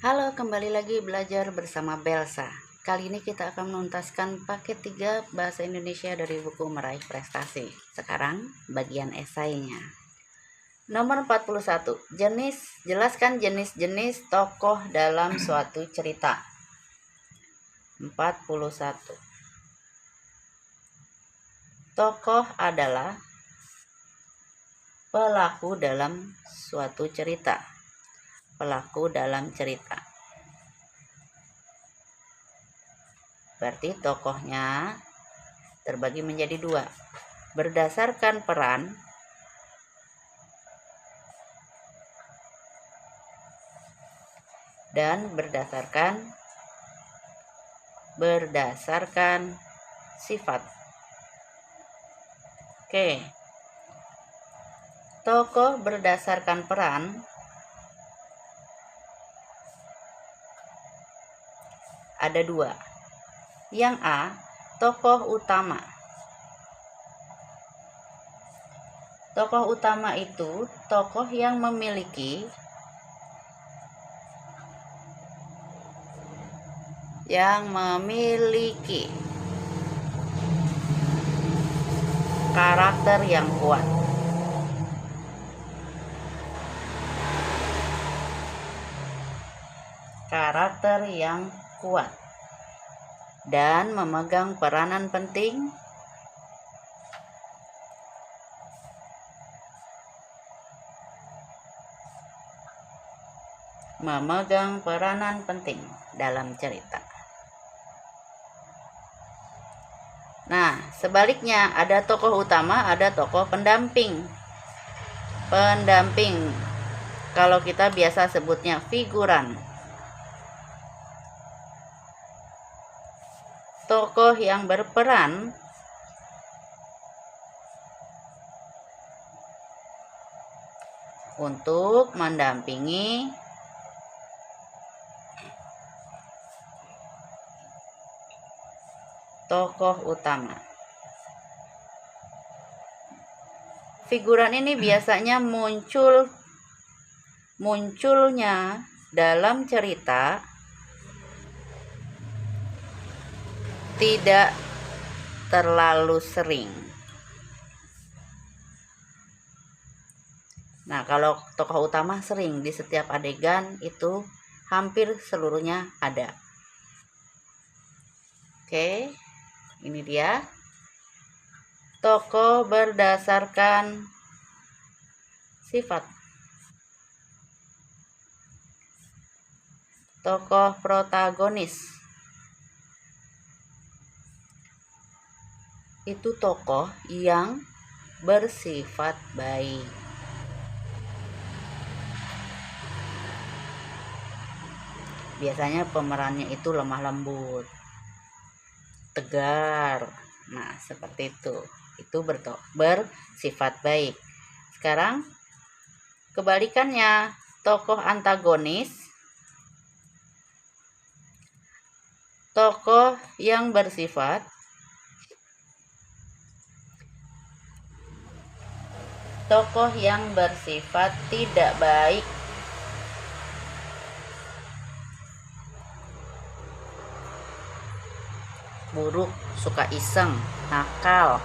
Halo, kembali lagi belajar bersama Belsa. Kali ini kita akan menuntaskan paket 3 Bahasa Indonesia dari buku Meraih Prestasi. Sekarang bagian esainya. Nomor 41. Jelaskan jenis-jenis tokoh dalam suatu cerita. 41. Tokoh adalah pelaku dalam suatu cerita. Pelaku dalam cerita. Berarti tokohnya terbagi menjadi 2. Berdasarkan peran dan berdasarkan sifat. Oke. Tokoh berdasarkan peran ada 2. Yang A, tokoh utama. Tokoh utama itu tokoh yang memiliki karakter yang kuat. Karakter yang kuat dan memegang peranan penting dalam cerita. Nah, sebaliknya ada tokoh utama, ada tokoh pendamping. Kalau kita biasa sebutnya figuran. Tokoh yang berperan untuk mendampingi tokoh utama. Figuran ini biasanya munculnya dalam cerita tidak terlalu sering. Nah, kalau tokoh utama sering di setiap adegan itu hampir seluruhnya ada. Oke, ini dia. Tokoh berdasarkan sifat. Tokoh protagonis itu tokoh yang bersifat baik. Biasanya pemerannya itu lemah lembut, tegar. Nah, seperti itu. Itu bersifat baik. Sekarang kebalikannya, tokoh antagonis, tokoh yang bersifat tidak baik, buruk, suka iseng, nakal,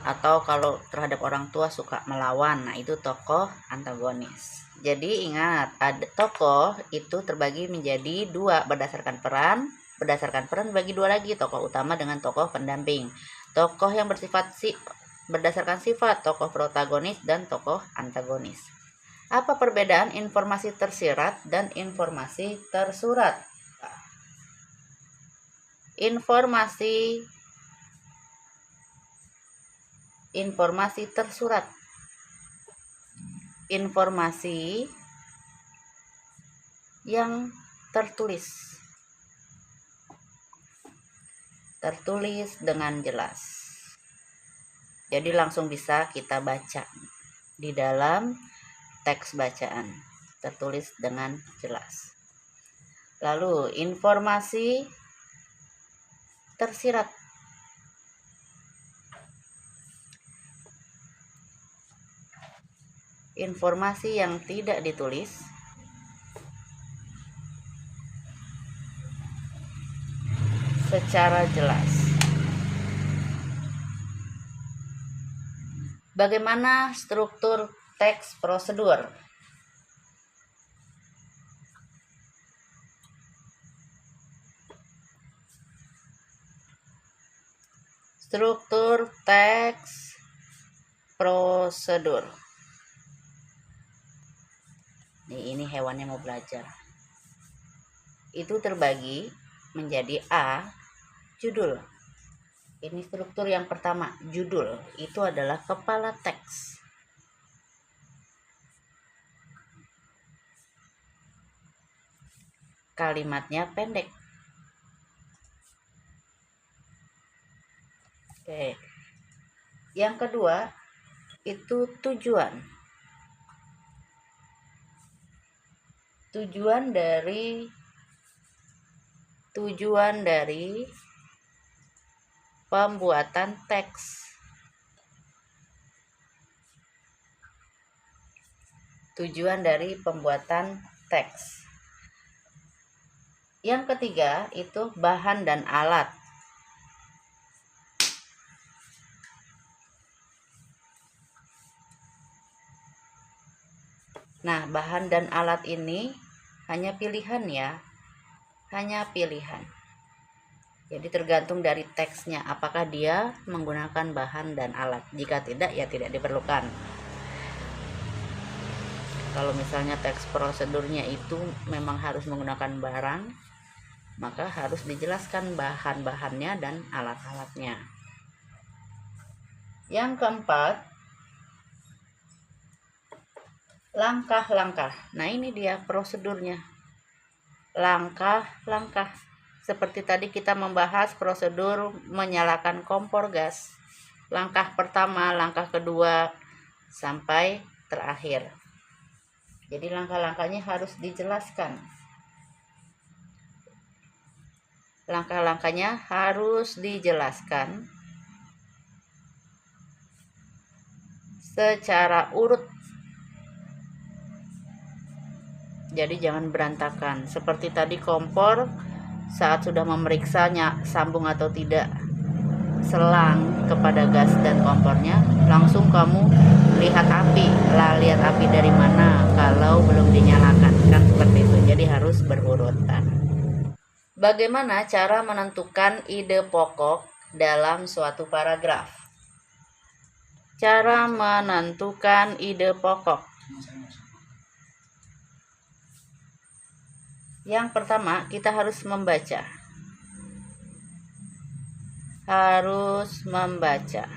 atau kalau terhadap orang tua suka melawan. Nah, itu tokoh antagonis. Jadi ingat, ada tokoh itu terbagi menjadi 2 berdasarkan peran. Berdasarkan peran bagi 2 lagi, tokoh utama dengan tokoh pendamping. Tokoh yang berdasarkan sifat, tokoh protagonis dan tokoh antagonis. Apa perbedaan informasi tersirat dan informasi tersurat? Informasi tersurat. Informasi yang tertulis dengan jelas. Jadi langsung bisa kita baca di dalam teks bacaan, tertulis dengan jelas. Lalu informasi tersirat. Informasi yang tidak ditulis secara jelas. Bagaimana struktur teks prosedur? Struktur teks prosedur. Ini hewannya mau belajar. Itu terbagi menjadi A, judul. Ini struktur yang pertama, judul. Itu adalah kepala teks. Kalimatnya pendek. Oke. Yang kedua itu tujuan. Tujuan dari pembuatan teks. Tujuan dari pembuatan teks. Yang ketiga itu bahan dan alat. Nah, bahan dan alat ini hanya pilihan ya. Hanya pilihan. Jadi tergantung dari teksnya, apakah dia menggunakan bahan dan alat. Jika tidak, ya tidak diperlukan. Kalau misalnya teks prosedurnya itu memang harus menggunakan barang, maka harus dijelaskan bahan-bahannya dan alat-alatnya. Yang keempat, langkah-langkah. Nah, ini dia prosedurnya. Langkah-langkah. Seperti tadi kita membahas prosedur menyalakan kompor gas. Langkah pertama, langkah kedua, sampai terakhir. Jadi langkah-langkahnya harus dijelaskan. Langkah-langkahnya harus dijelaskan secara urut. Jadi jangan berantakan. Seperti tadi kompor, saat sudah memeriksanya sambung atau tidak selang kepada gas dan kompornya, langsung kamu lihat api. Lihat api dari mana kalau belum dinyalakan. Kan seperti itu. Jadi harus berurutan. Bagaimana cara menentukan ide pokok dalam suatu paragraf? Cara menentukan ide pokok. Yang pertama, kita harus membaca. Harus membaca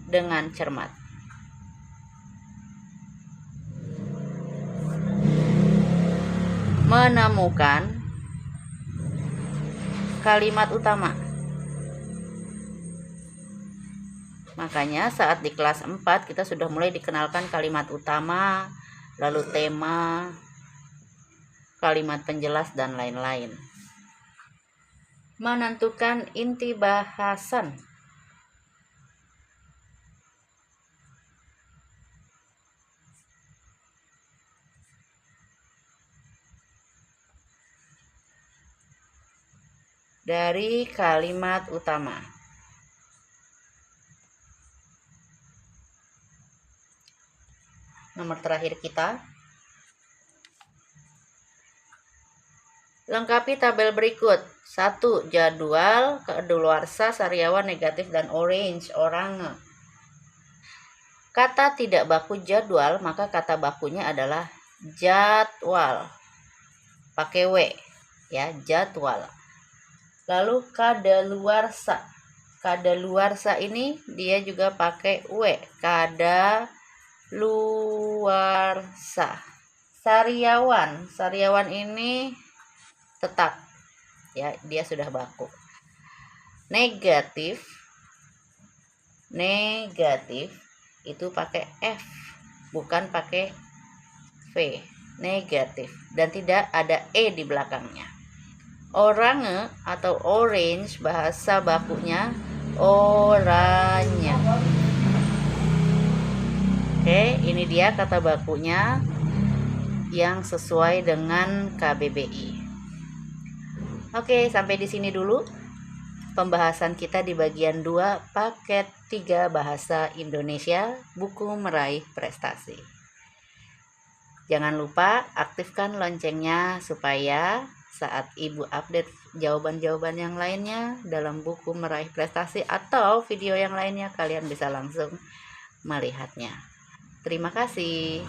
dengan cermat. Menemukan kalimat utama. Makanya saat di kelas 4 kita sudah mulai dikenalkan kalimat utama, lalu tema, kalimat penjelas, dan lain-lain. Menentukan inti bahasan. Dari kalimat utama. Nomor terakhir kita. Lengkapi tabel berikut. 1. Jadwal, kadaluarsa, sariawan, negatif, dan orange, orange. Kata tidak baku jadwal, maka kata bakunya adalah jadwal. Pakai W, ya, jadwal. Lalu kadaluarsa. Kadaluarsa ini dia juga pakai W, kadaluarsa. Sariawan. Sariawan ini tetap, ya, dia sudah baku. Negatif itu pakai F, bukan pakai V. Negatif, dan tidak ada E di belakangnya. Orange atau orange, bahasa bakunya oranye. Oke, ini dia kata bakunya yang sesuai dengan KBBI. Oke, sampai di sini dulu pembahasan kita di bagian 2 paket 3 bahasa Indonesia buku meraih prestasi. Jangan lupa aktifkan loncengnya supaya saat Ibu update jawaban-jawaban yang lainnya dalam buku meraih prestasi atau video yang lainnya, kalian bisa langsung melihatnya. Terima kasih.